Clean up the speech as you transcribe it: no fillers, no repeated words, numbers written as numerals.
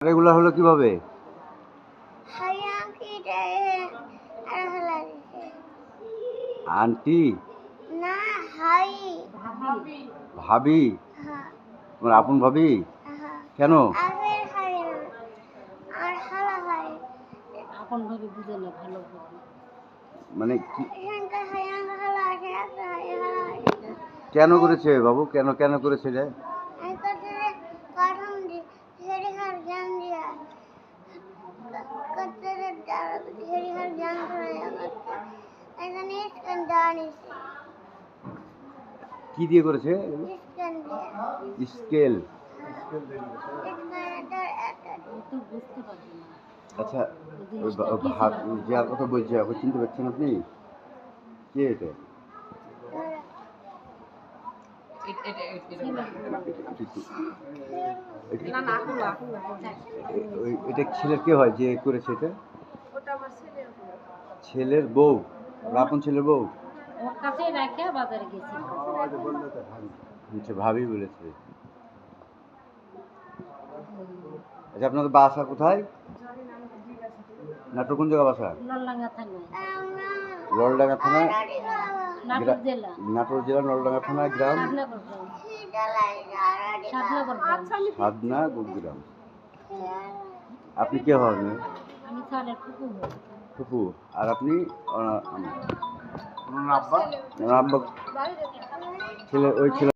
এগুলা হলো কিভাবে? আন্টি না হাই ভাবি হ্যাঁ তোমার আপন ভাবি? হ্যাঁ কেন? আগের হাই আর হালা হাই আপন ভাবে বুঝে না ভালো ভাবে মানে কি এখানকার হাই আঙ্গ হালা আছে একটা হাই হালা হাই কেন করেছে বাবু? কেন কেন করেছে রে? আমি করতে কাঠম দি হেরি হার জ্ঞান দিয়া করতে হেরি হার জ্ঞান ধরে করতে এখানে স্ক্যান দাঁড়িয়েছে কি দিয়ে করেছে? স্ক্যান দিয়ে স্কেল। ও তো বুঝতে পারবে না আচ্ছা ওই জিনিসটা কি ছিল। যার কথা বলছি ওকে চিনতে পারছেন আপনি? কে এটা? এটা ছেলের কে হয় যে করেছে এটা? ছেলের বউ? আপন ছেলের বউ? ওর কাছে রেখে বাজারে গেছি আচ্ছা ভাবি বলেছে। আচ্ছা আপনাদের বাসা কোথায়? নাটোর কোন জায়গা বাসা? নলডাঙ্গা থানায় নলডাঙ্গা থানা নাটোর জেলা নাটোর জেলা নলডাঙ্গা থানা গ্রাম শাদনগর গ্রাম সাধনাগর গ্রাম। আপনি কে হন? আমি স্যারের ফুপু হই ফুপু। আর আপনি? আব্বা? ছেলে ওই ছেলে